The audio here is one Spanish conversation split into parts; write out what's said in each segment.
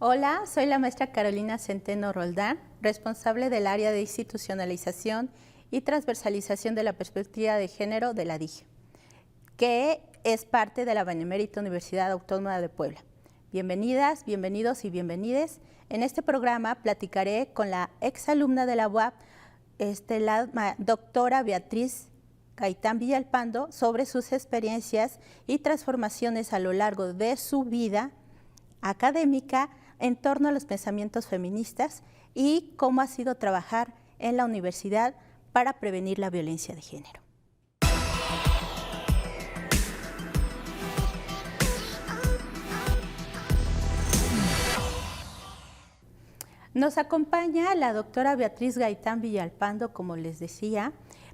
Hola, soy la maestra Carolina Centeno Roldán, responsable del área de institucionalización y transversalización de la perspectiva de género de la DIGE, que es parte de la Benemérita Universidad Autónoma de Puebla. Bienvenidas, bienvenidos y bienvenides. En este programa platicaré con la exalumna de la UAP, la doctora Beatriz Gaitán Villalpando, sobre sus experiencias y transformaciones a lo largo de su vida académica en torno a los pensamientos feministas y cómo ha sido trabajar en la universidad para prevenir la violencia de género. Nos acompaña la doctora Beatriz Gaitán Villalpando, como les decía,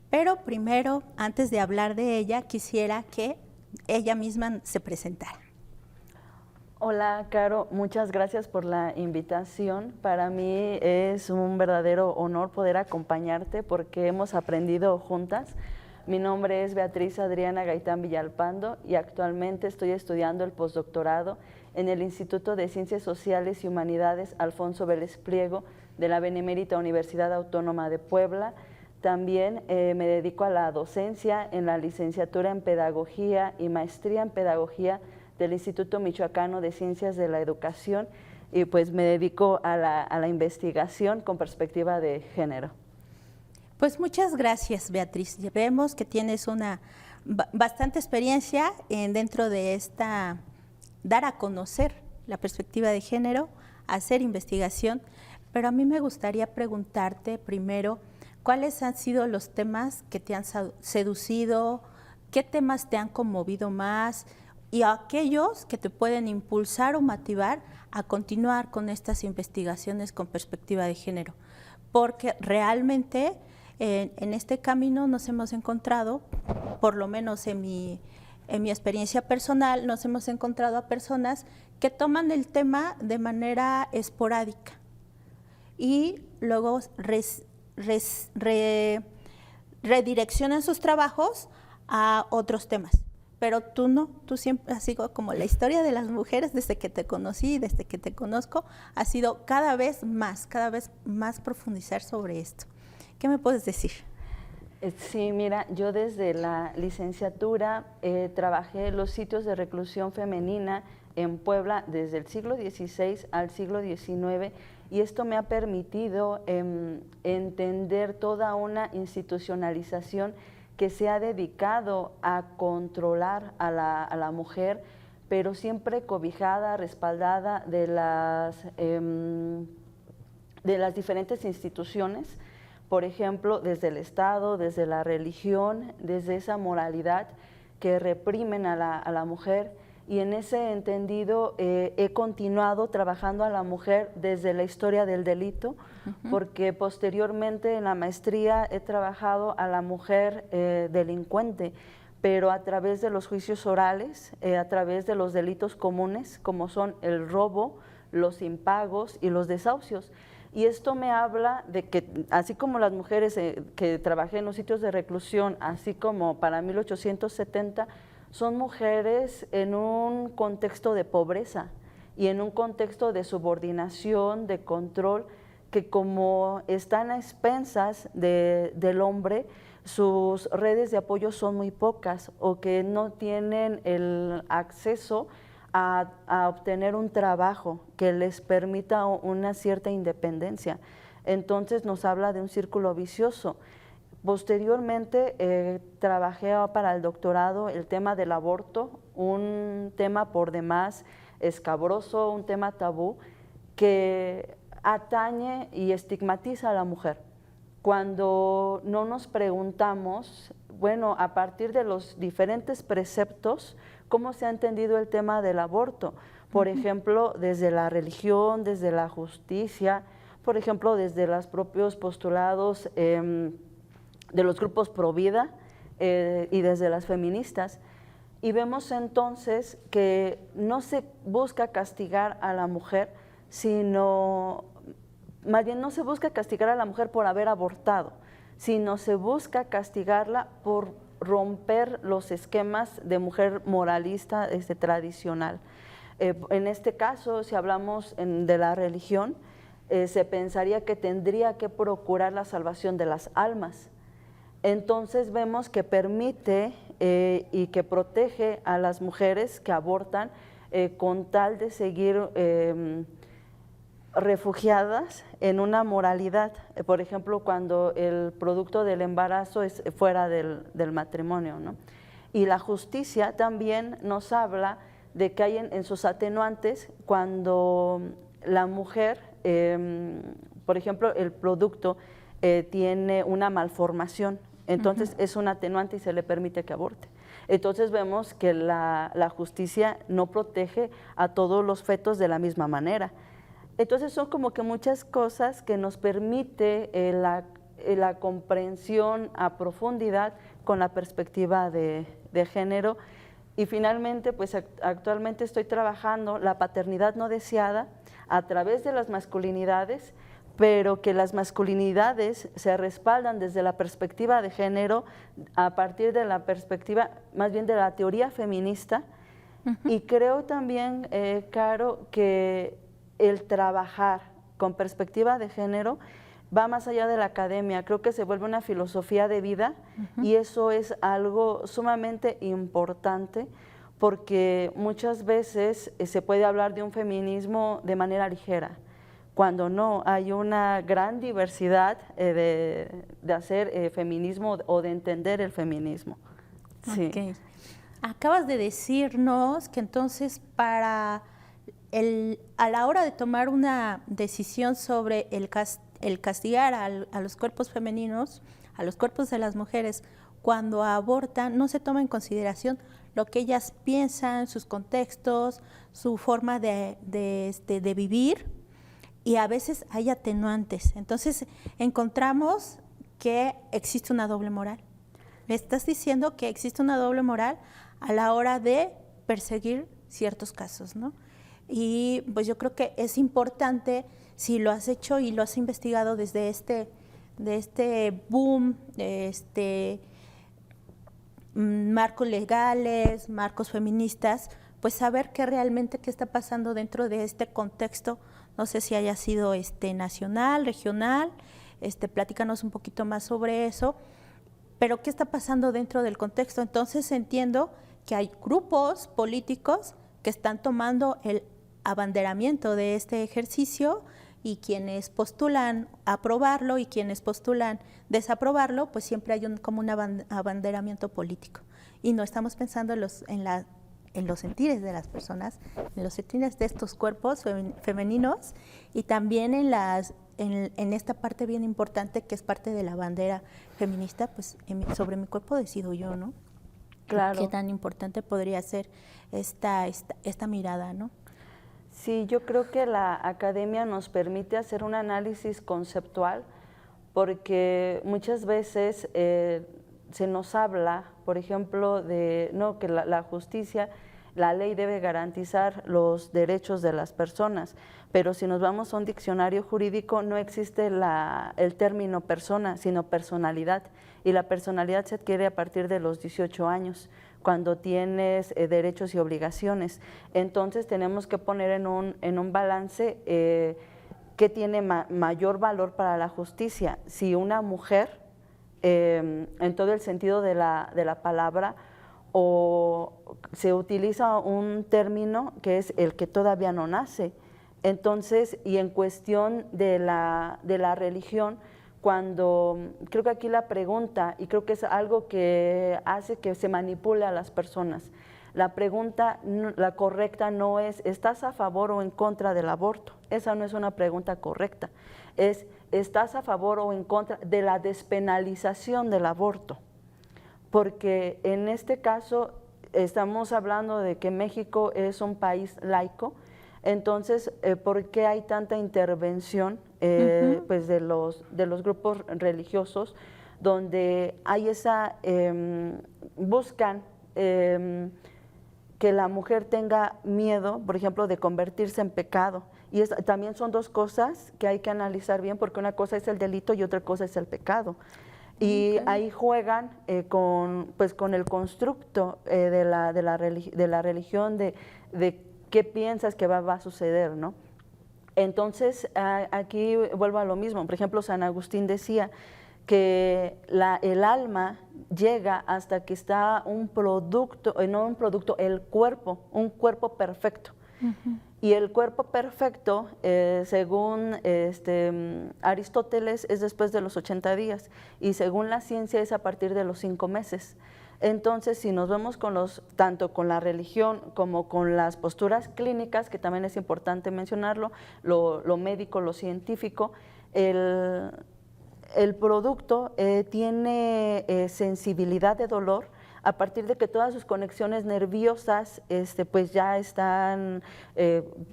pero primero, antes de hablar de ella, quisiera que ella misma se presentara. Hola, Caro, muchas gracias por la invitación. Para mí es un verdadero honor poder acompañarte porque hemos aprendido juntas. Mi nombre es Beatriz Adriana Gaitán Villalpando y actualmente estoy estudiando el postdoctorado en el Instituto de Ciencias Sociales y Humanidades Alfonso Vélez Pliego de la Benemérita Universidad Autónoma de Puebla. También me dedico a la docencia en la licenciatura en Pedagogía y maestría en Pedagogía del Instituto Michoacano de Ciencias de la Educación y pues me dedico a la investigación con perspectiva de género. Pues muchas gracias, Beatriz. Vemos que tienes una bastante experiencia dentro de esta, dar a conocer la perspectiva de género, hacer investigación, pero a mí me gustaría preguntarte primero, ¿cuáles han sido los temas que te han seducido? ¿Qué temas te han conmovido más? Y aquellos que te pueden impulsar o motivar a continuar con estas investigaciones con perspectiva de género. Porque realmente en este camino nos hemos encontrado, por lo menos en mi experiencia personal, nos hemos encontrado a personas que toman el tema de manera esporádica y luego redireccionan sus trabajos a otros temas. Pero tú no, tú siempre has sido como la historia de las mujeres desde que te conocí, desde que te conozco, ha sido cada vez más profundizar sobre esto. ¿Qué me puedes decir? Sí, mira, yo desde la licenciatura trabajé en los sitios de reclusión femenina en Puebla desde el siglo XVI al siglo XIX y esto me ha permitido entender toda una institucionalización que se ha dedicado a controlar a la mujer, pero siempre cobijada, respaldada de las diferentes instituciones, por ejemplo, desde el Estado, desde la religión, desde esa moralidad que reprimen a la mujer. Y en ese entendido he continuado trabajando a la mujer desde la historia del delito, porque posteriormente en la maestría he trabajado a la mujer delincuente, pero a través de los juicios orales, a través de los delitos comunes, como son el robo, los impagos y los desahucios. Y esto me habla de que, así como las mujeres que trabajé en los sitios de reclusión, así como para 1870, son mujeres en un contexto de pobreza y en un contexto de subordinación, de control, que como están a expensas del hombre, sus redes de apoyo son muy pocas o que no tienen el acceso a obtener un trabajo que les permita una cierta independencia. Entonces nos habla de un círculo vicioso. Posteriormente trabajé para el doctorado el tema del aborto, un tema por demás escabroso, un tema tabú que atañe y estigmatiza a la mujer. Cuando no nos preguntamos, bueno, a partir de los diferentes preceptos, ¿cómo se ha entendido el tema del aborto? Por ejemplo, desde la religión, desde la justicia, por ejemplo, desde los propios postulados de los grupos pro vida y desde las feministas. Y vemos entonces que no se busca castigar a la mujer, sino, más bien no se busca castigar a la mujer por haber abortado, sino se busca castigarla por romper los esquemas de mujer moralista tradicional. En este caso, si hablamos de la religión, se pensaría que tendría que procurar la salvación de las almas. Entonces vemos que permite y que protege a las mujeres que abortan con tal de seguir refugiadas en una moralidad. Por ejemplo, cuando el producto del embarazo es fuera del matrimonio, ¿no? Y la justicia también nos habla de que hay en sus atenuantes cuando la mujer, por ejemplo, el producto tiene una malformación, entonces es un atenuante y se le permite que aborte. Entonces vemos que la justicia no protege a todos los fetos de la misma manera. Entonces son como que muchas cosas que nos permite la comprensión a profundidad con la perspectiva de género. Y finalmente, pues actualmente estoy trabajando la paternidad no deseada a través de las masculinidades, pero que las masculinidades se respaldan desde la perspectiva de género a partir de la perspectiva, más bien de la teoría feminista. Y creo también, Caro, que el trabajar con perspectiva de género va más allá de la academia, creo que se vuelve una filosofía de vida y eso es algo sumamente importante porque muchas veces se puede hablar de un feminismo de manera ligera, cuando no, hay una gran diversidad de hacer feminismo o de entender el feminismo. Sí. Okay. Acabas de decirnos que entonces a la hora de tomar una decisión sobre el castigar a los cuerpos femeninos, a los cuerpos de las mujeres, cuando abortan, no se toma en consideración lo que ellas piensan, sus contextos, su forma de vivir, y a veces hay atenuantes. Entonces encontramos que existe una doble moral. Le estás diciendo que existe una doble moral a la hora de perseguir ciertos casos, ¿no? Y pues yo creo que es importante, si lo has hecho y lo has investigado desde este boom, marcos legales, marcos feministas, pues saber qué está pasando dentro de este contexto. No sé si haya sido nacional, regional, platícanos un poquito más sobre eso, pero qué está pasando dentro del contexto. Entonces entiendo que hay grupos políticos que están tomando el abanderamiento de este ejercicio y quienes postulan aprobarlo y quienes postulan desaprobarlo, pues siempre hay como un abanderamiento político. Y no estamos pensando en los sentires de las personas, en los sentires de estos cuerpos femeninos y también en esta parte bien importante que es parte de la bandera feminista, pues sobre mi cuerpo decido yo, ¿no? Claro. Qué tan importante podría ser esta mirada, ¿no? Sí, yo creo que la academia nos permite hacer un análisis conceptual porque muchas veces se nos habla, por ejemplo, de que la justicia, la ley debe garantizar los derechos de las personas, pero si nos vamos a un diccionario jurídico no existe el término persona, sino personalidad, y la personalidad se adquiere a partir de los 18 años, cuando tienes derechos y obligaciones. Entonces tenemos que poner en un balance qué tiene mayor valor para la justicia. Si una mujer, en todo el sentido de la palabra, o se utiliza un término que es el que todavía no nace. Entonces, y en cuestión de la religión, cuando creo que aquí la pregunta, y creo que es algo que hace que se manipule a las personas, la pregunta, la correcta no es ¿estás a favor o en contra del aborto? Esa no es una pregunta correcta, es ¿estás a favor o en contra de la despenalización del aborto? Porque en este caso estamos hablando de que México es un país laico, entonces, ¿por qué hay tanta intervención pues de los grupos religiosos donde hay buscan que la mujer tenga miedo, por ejemplo, de convertirse en pecado? Y también son dos cosas que hay que analizar bien, porque una cosa es el delito y otra cosa es el pecado. Y ahí juegan con el constructo de la religión, de qué piensas que va a suceder, ¿no? Entonces, aquí vuelvo a lo mismo. Por ejemplo, San Agustín decía que el alma llega hasta que está un producto, no un producto, el cuerpo, un cuerpo perfecto. Y el cuerpo perfecto, según Aristóteles, es después de los 80 días y según la ciencia es a partir de los 5 meses. Entonces, si nos vemos con tanto con la religión como con las posturas clínicas, que también es importante mencionarlo, lo médico, lo científico, el producto tiene sensibilidad de dolor a partir de que todas sus conexiones nerviosas pues ya están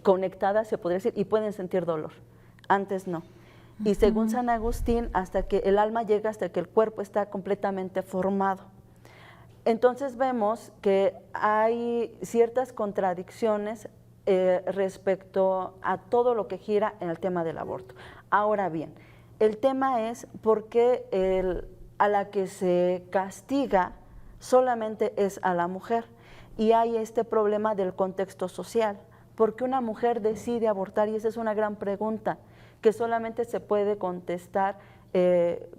conectadas, se podría decir, y pueden sentir dolor. Antes no. Y según San Agustín, hasta que el alma llega, hasta que el cuerpo está completamente formado. Entonces vemos que hay ciertas contradicciones respecto a todo lo que gira en el tema del aborto. Ahora bien, el tema es por qué a la que se castiga solamente es a la mujer. Y hay este problema del contexto social. ¿Por qué una mujer decide abortar? Y esa es una gran pregunta que solamente se puede contestar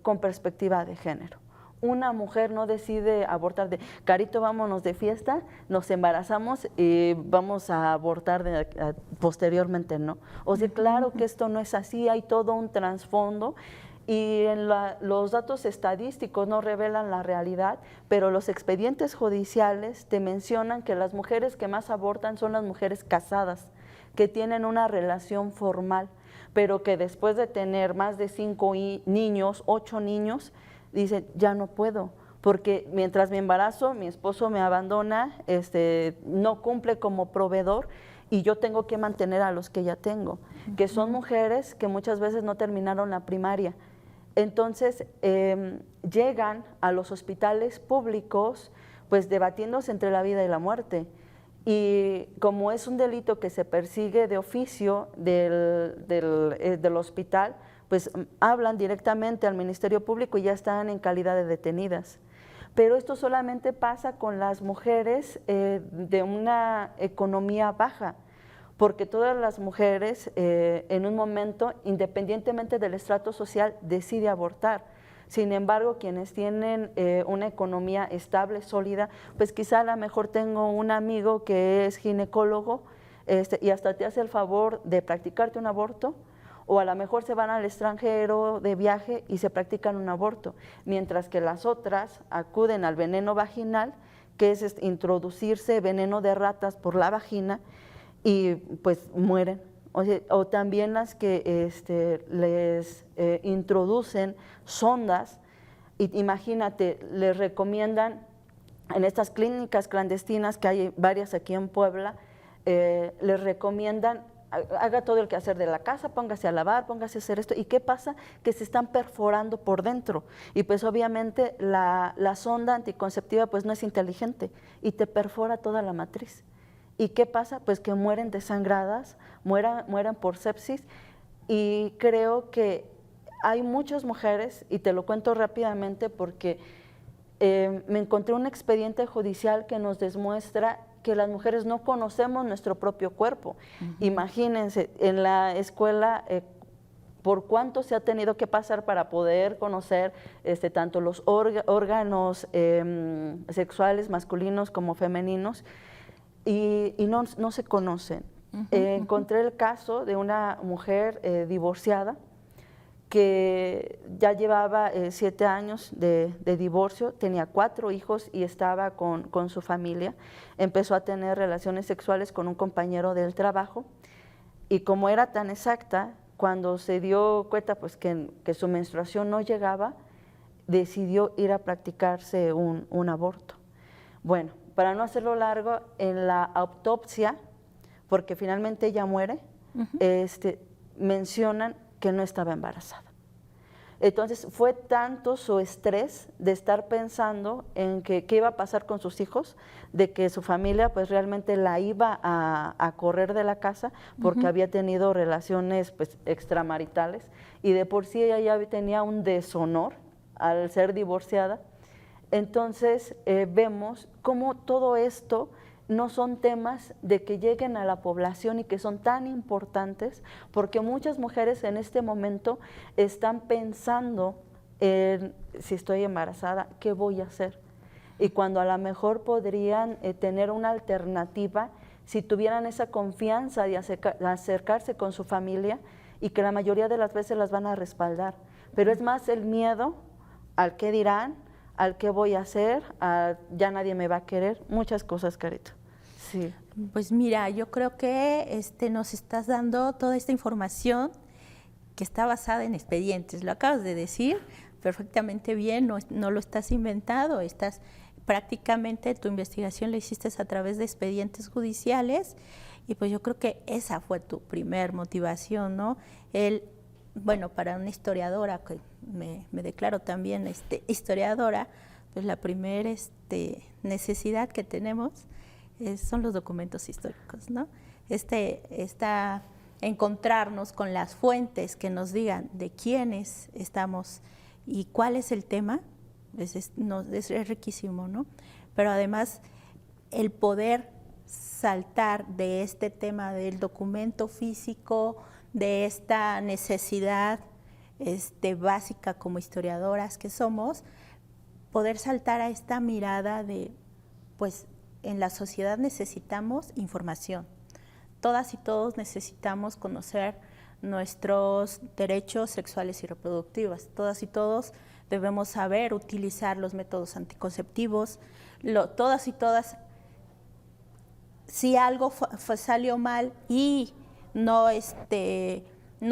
con perspectiva de género. Una mujer no decide abortar de, Carito, vámonos de fiesta, nos embarazamos y vamos a abortar posteriormente, ¿no? O sea, claro que esto no es así, hay todo un trasfondo y los datos estadísticos no revelan la realidad, pero los expedientes judiciales te mencionan que las mujeres que más abortan son las mujeres casadas, que tienen una relación formal, pero que después de tener más de 5 niños, 8 niños, dice, ya no puedo, porque mientras me embarazo, mi esposo me abandona, no cumple como proveedor y yo tengo que mantener a los que ya tengo, que son mujeres que muchas veces no terminaron la primaria. Entonces, llegan a los hospitales públicos, pues debatiéndose entre la vida y la muerte. Y como es un delito que se persigue de oficio del hospital, pues hablan directamente al Ministerio Público y ya están en calidad de detenidas. Pero esto solamente pasa con las mujeres de una economía baja, porque todas las mujeres en un momento, independientemente del estrato social, deciden abortar. Sin embargo, quienes tienen una economía estable, sólida, pues quizá a lo mejor tengo un amigo que es ginecólogo y hasta te hace el favor de practicarte un aborto, o a lo mejor se van al extranjero de viaje y se practican un aborto, mientras que las otras acuden al veneno vaginal, que es introducirse veneno de ratas por la vagina y pues mueren. O también las que les introducen sondas, y imagínate, les recomiendan en estas clínicas clandestinas, que hay varias aquí en Puebla, les recomiendan haga todo el quehacer de la casa, póngase a lavar, póngase a hacer esto. ¿Y qué pasa? Que se están perforando por dentro. Y pues obviamente la sonda anticonceptiva pues no es inteligente y te perfora toda la matriz. ¿Y qué pasa? Pues que mueren desangradas, mueren por sepsis. Y creo que hay muchas mujeres, y te lo cuento rápidamente porque me encontré un expediente judicial que nos demuestra que las mujeres no conocemos nuestro propio cuerpo. Imagínense, en la escuela, por cuánto se ha tenido que pasar para poder conocer tanto los órganos sexuales masculinos como femeninos, y no se conocen. Encontré el caso de una mujer divorciada que ya llevaba 7 años de divorcio, tenía 4 hijos y estaba con su familia. Empezó a tener relaciones sexuales con un compañero del trabajo y como era tan exacta, cuando se dio cuenta pues, que su menstruación no llegaba, decidió ir a practicarse un aborto. Bueno, para no hacerlo largo, en la autopsia, porque finalmente ella muere, mencionan que no estaba embarazada. Entonces fue tanto su estrés de estar pensando en qué iba a pasar con sus hijos, de que su familia pues realmente la iba a correr de la casa porque había tenido relaciones pues extramaritales y de por sí ella ya tenía un deshonor al ser divorciada. Entonces vemos cómo todo esto no son temas de que lleguen a la población y que son tan importantes, porque muchas mujeres en este momento están pensando en si estoy embarazada, ¿qué voy a hacer? Y cuando a lo mejor podrían tener una alternativa si tuvieran esa confianza de acercarse con su familia y que la mayoría de las veces las van a respaldar. Pero es más el miedo al qué dirán, al qué voy a hacer, ya nadie me va a querer, muchas cosas, Carito. Sí. Pues mira, yo creo que nos estás dando toda esta información que está basada en expedientes. Lo acabas de decir perfectamente bien, no lo estás inventado, prácticamente tu investigación la hiciste a través de expedientes judiciales y pues yo creo que esa fue tu primer motivación, ¿no? Bueno, para una historiadora, que me declaro también historiadora, pues la primera necesidad que tenemos son los documentos históricos, ¿no? Encontrarnos con las fuentes que nos digan de quiénes estamos y cuál es el tema, es riquísimo, ¿no? Pero además el poder saltar de este tema del documento físico, de esta necesidad básica como historiadoras que somos, poder saltar a esta mirada de, pues, en la sociedad necesitamos información. Todas y todos necesitamos conocer nuestros derechos sexuales y reproductivos. Todas y todos debemos saber utilizar los métodos anticonceptivos. Todas y todas, si algo salió mal y no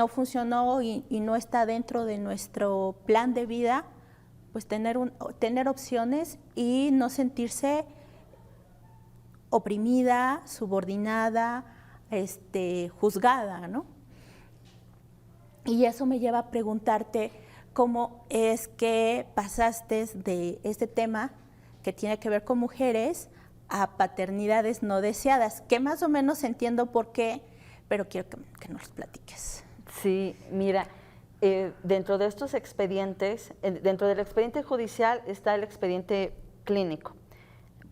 funcionó y no está dentro de nuestro plan de vida, pues tener opciones y no sentirse oprimida, subordinada, juzgada, ¿no? Y eso me lleva a preguntarte cómo es que pasaste de este tema que tiene que ver con mujeres a paternidades no deseadas, que más o menos entiendo por qué, pero quiero que nos los platiques. Sí, mira, dentro de estos expedientes, dentro del expediente judicial está el expediente clínico,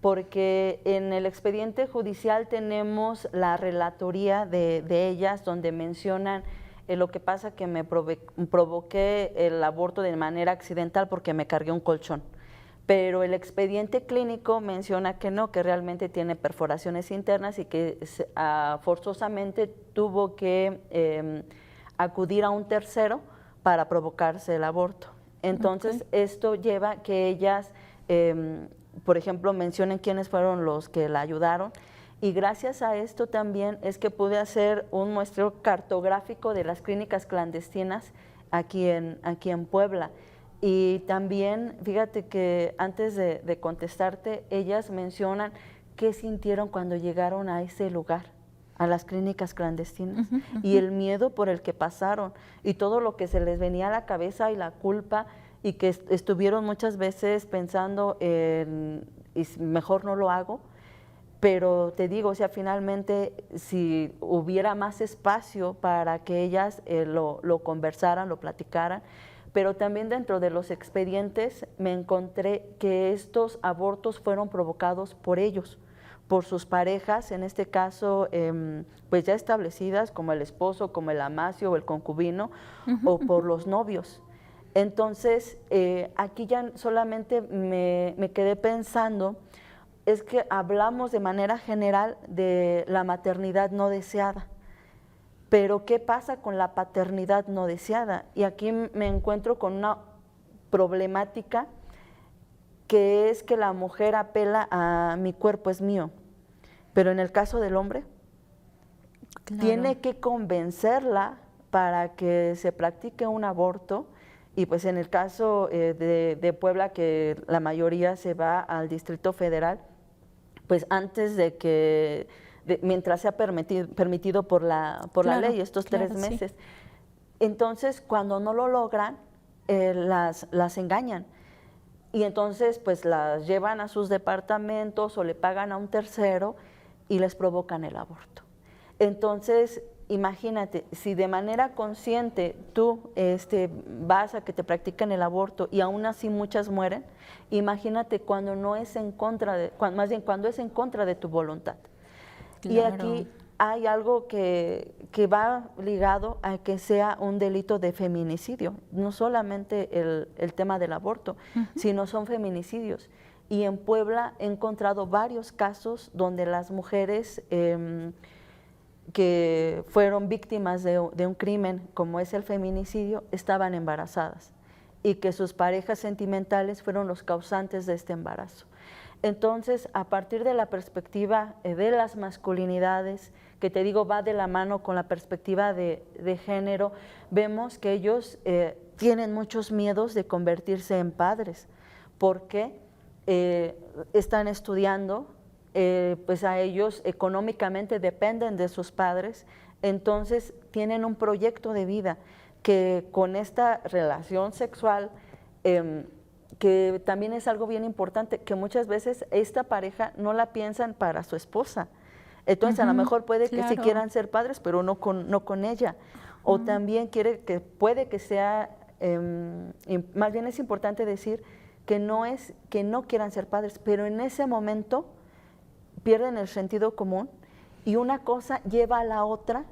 porque en el expediente judicial tenemos la relatoría de ellas donde mencionan lo que pasa que me provoqué el aborto de manera accidental porque me cargué un colchón. Pero el expediente clínico menciona que no, que realmente tiene perforaciones internas y que forzosamente tuvo que acudir a un tercero para provocarse el aborto. Entonces, esto lleva que ellas, por ejemplo, mencionen quiénes fueron los que la ayudaron, y gracias a esto también es que pude hacer un muestreo cartográfico de las clínicas clandestinas aquí en Puebla. Y también, fíjate que antes de contestarte, ellas mencionan qué sintieron cuando llegaron a ese lugar, a las clínicas clandestinas, y el miedo por el que pasaron, y todo lo que se les venía a la cabeza y la culpa, y que estuvieron muchas veces pensando en, y mejor no lo hago. Pero te digo, o sea, finalmente, si hubiera más espacio para que ellas lo conversaran, lo platicaran, pero también dentro de los expedientes me encontré que estos abortos fueron provocados por ellos, por sus parejas, en este caso, pues ya establecidas, como el esposo, como el amancio o el concubino, o por los novios. Entonces, aquí ya solamente me quedé pensando, es que hablamos de manera general de la maternidad no deseada, pero ¿qué pasa con la paternidad no deseada? Y aquí me encuentro con una problemática que es que la mujer apela a mi cuerpo es mío, pero en el caso del hombre, tiene que convencerla para que se practique un aborto. Y pues en el caso de Puebla, que la mayoría se va al Distrito Federal, pues antes de que, mientras sea permitido por la ley, estos 3 meses. Sí. Entonces, cuando no lo logran, las engañan. Y entonces, pues las llevan a sus departamentos o le pagan a un tercero y les provocan el aborto. Entonces, imagínate, si de manera consciente tú vas a que te practiquen el aborto y aún así muchas mueren, imagínate cuando no es en contra de, más bien cuando es en contra de tu voluntad. Claro. Y aquí hay algo que va ligado a que sea un delito de feminicidio, no solamente el tema del aborto, sino son feminicidios. Y en Puebla he encontrado varios casos donde las mujeres que fueron víctimas de un crimen como es el feminicidio estaban embarazadas y que sus parejas sentimentales fueron los causantes de este embarazo. Entonces, a partir de la perspectiva de las masculinidades, que te digo va de la mano con la perspectiva de género, vemos que ellos tienen muchos miedos de convertirse en padres, porque están estudiando, pues a ellos económicamente dependen de sus padres, entonces tienen un proyecto de vida que con esta relación sexual, que también es algo bien importante, que muchas veces esta pareja no la piensan para su esposa. Entonces a lo mejor puede que sí quieran ser padres, pero no con ella. O también puede que sea, más bien es importante decir que no es que no quieran ser padres, pero en ese momento pierden el sentido común y una cosa lleva a la otra,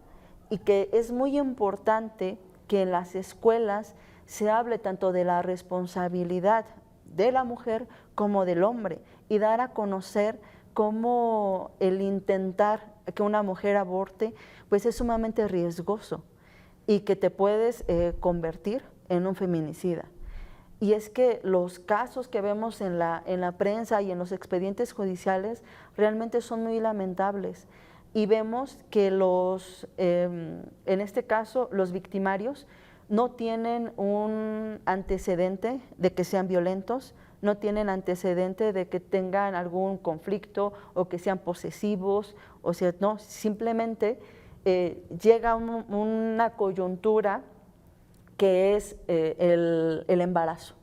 y que es muy importante que en las escuelas se hable tanto de la responsabilidad de la mujer como del hombre y dar a conocer cómo el intentar que una mujer aborte pues es sumamente riesgoso y que te puedes convertir en un feminicida. Y es que los casos que vemos en la prensa y en los expedientes judiciales realmente son muy lamentables. Y vemos que en este caso, los victimarios no tienen un antecedente de que sean violentos, no tienen antecedente de que tengan algún conflicto o que sean posesivos, o sea, no, simplemente llega una coyuntura que es el embarazo.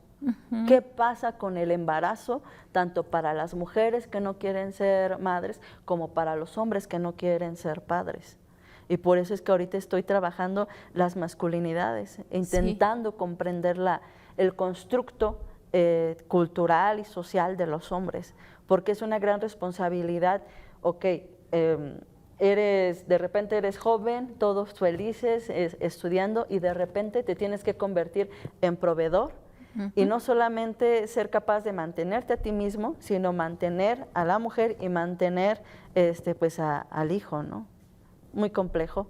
¿Qué pasa con el embarazo, tanto para las mujeres que no quieren ser madres como para los hombres que no quieren ser padres? Y por eso es que ahorita estoy trabajando las masculinidades, intentando comprender el constructo cultural y social de los hombres, porque es una gran responsabilidad. De repente eres joven, todos felices, estudiando, y de repente te tienes que convertir en proveedor, y no solamente ser capaz de mantenerte a ti mismo, sino mantener a la mujer y mantener pues al hijo, ¿no? Muy complejo,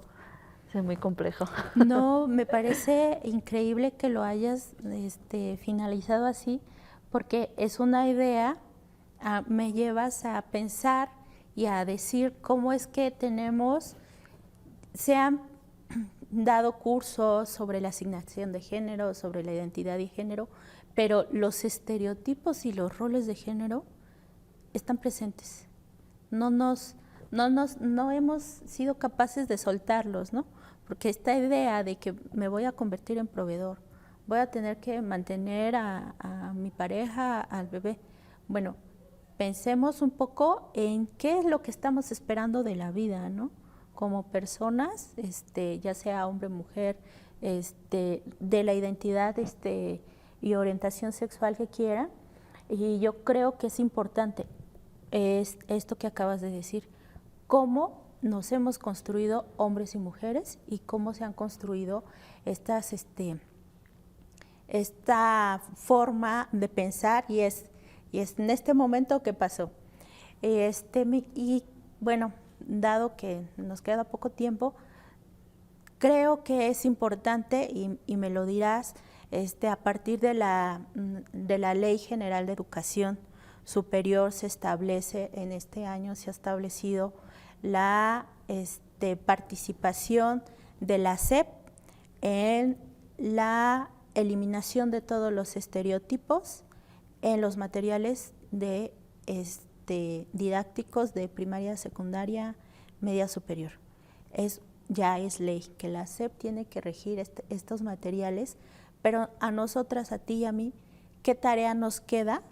es muy complejo. No, me parece increíble que lo hayas finalizado así, porque es una idea, me llevas a pensar y a decir cómo es que se han dado cursos sobre la asignación de género, sobre la identidad de género, pero los estereotipos y los roles de género están presentes. No hemos sido capaces de soltarlos, ¿no? Porque esta idea de que me voy a convertir en proveedor, voy a tener que mantener a mi pareja, al bebé. Bueno, pensemos un poco en qué es lo que estamos esperando de la vida, ¿no? Como personas, ya sea hombre, mujer, de la identidad y orientación sexual que quieran. Y yo creo que es importante esto que acabas de decir, cómo nos hemos construido hombres y mujeres y cómo se han construido esta forma de pensar, y es en este momento que pasó. Y bueno, dado que nos queda poco tiempo, creo que es importante, y me lo dirás, a partir de la Ley General de Educación Superior se establece, en este año se ha establecido la participación de la SEP en la eliminación de todos los estereotipos en los materiales didácticos de primaria, secundaria, media superior. Ya es ley que la SEP tiene que regir estos materiales, pero a nosotras, a ti y a mí, ¿qué tarea nos queda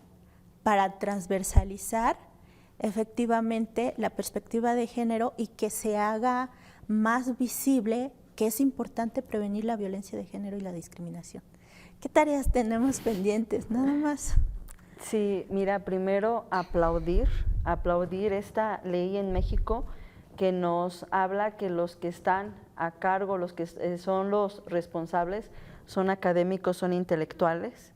para transversalizar efectivamente la perspectiva de género y que se haga más visible que es importante prevenir la violencia de género y la discriminación. ¿Qué tareas tenemos pendientes? Nada más. Sí, mira, primero aplaudir esta ley en México que nos habla que los que están a cargo, los que son los responsables, son académicos, son intelectuales,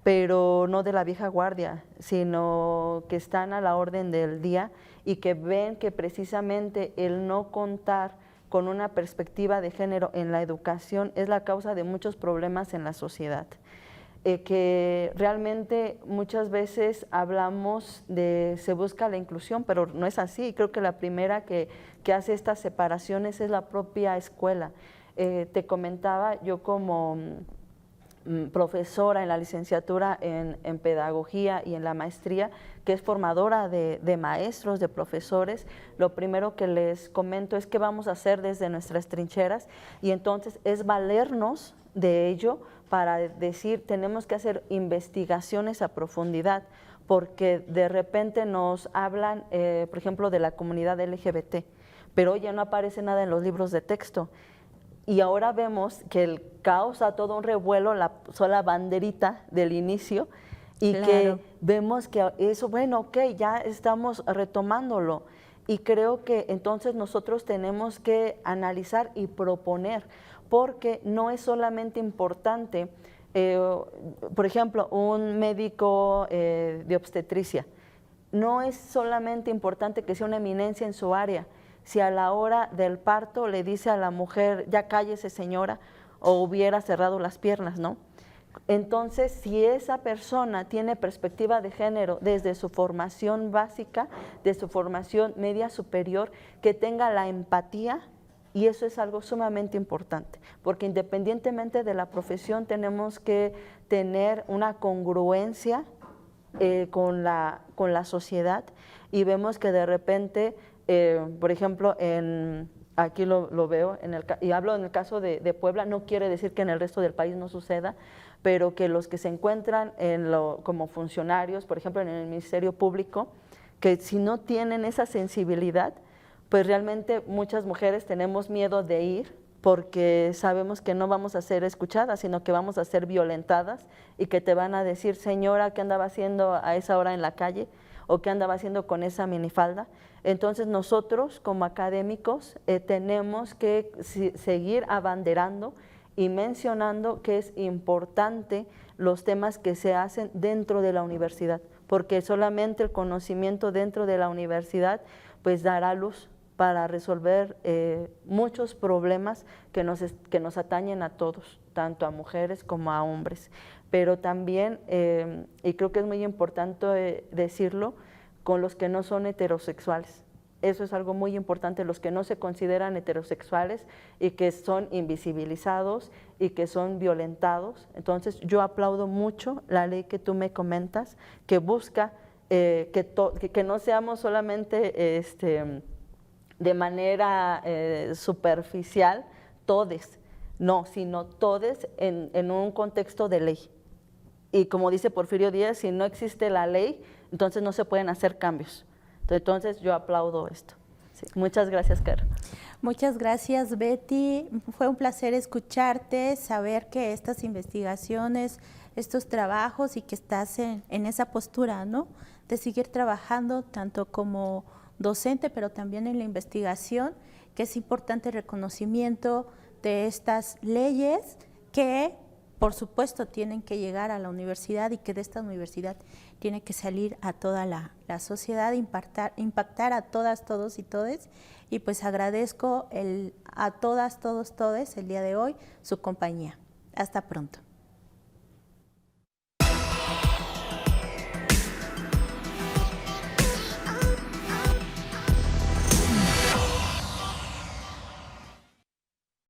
pero no de la vieja guardia, sino que están a la orden del día y que ven que precisamente el no contar con una perspectiva de género en la educación es la causa de muchos problemas en la sociedad. Que realmente muchas veces hablamos de se busca la inclusión, pero no es así. Creo que la primera que hace estas separaciones es la propia escuela. Te comentaba, yo como profesora en la licenciatura en pedagogía y en la maestría, que es formadora de maestros, de profesores, lo primero que les comento es qué vamos a hacer desde nuestras trincheras, y entonces es valernos de ello para decir tenemos que hacer investigaciones a profundidad, porque de repente nos hablan, por ejemplo, de la comunidad LGBT, pero ya no aparece nada en los libros de texto. Y ahora vemos que causa todo un revuelo la sola banderita del inicio, y claro, que vemos que eso, bueno, ok, ya estamos retomándolo. Y creo que entonces nosotros tenemos que analizar y proponer, porque no es solamente importante, por ejemplo, un médico de obstetricia, no es solamente importante que sea una eminencia en su área. Si a la hora del parto le dice a la mujer, ya cállese señora, o hubiera cerrado las piernas, ¿no? Entonces, si esa persona tiene perspectiva de género desde su formación básica, de su formación media superior, que tenga la empatía, y eso es algo sumamente importante, porque independientemente de la profesión tenemos que tener una congruencia con la sociedad, y vemos que de repente, por ejemplo, aquí lo veo, y hablo en el caso de Puebla, no quiere decir que en el resto del país no suceda, pero que los que se encuentran como funcionarios, por ejemplo en el Ministerio Público, que si no tienen esa sensibilidad, pues realmente muchas mujeres tenemos miedo de ir, porque sabemos que no vamos a ser escuchadas, sino que vamos a ser violentadas, y que te van a decir, señora, ¿qué andaba haciendo a esa hora en la calle? ¿O qué andaba haciendo con esa minifalda? Entonces nosotros como académicos tenemos que seguir abanderando y mencionando que es importante los temas que se hacen dentro de la universidad, porque solamente el conocimiento dentro de la universidad pues dará luz para resolver muchos problemas que nos atañen a todos, tanto a mujeres como a hombres. Pero también, y creo que es muy importante decirlo, con los que no son heterosexuales. Eso es algo muy importante, los que no se consideran heterosexuales y que son invisibilizados y que son violentados. Entonces yo aplaudo mucho la ley que tú me comentas, que busca que no seamos solamente de manera superficial todes, no, sino todes en un contexto de ley. Y como dice Porfirio Díaz, si no existe la ley, entonces no se pueden hacer cambios. Entonces yo aplaudo esto. Sí. Muchas gracias, Karen. Muchas gracias, Betty. Fue un placer escucharte, saber que estas investigaciones, estos trabajos, y que estás en esa postura, ¿no?, de seguir trabajando tanto como docente, pero también en la investigación, que es importante el reconocimiento de estas leyes que, por supuesto, tienen que llegar a la universidad, y que de esta universidad tiene que salir a toda la sociedad, impactar a todas, todos y todes. Y pues agradezco a todas, todos, todes el día de hoy su compañía. Hasta pronto.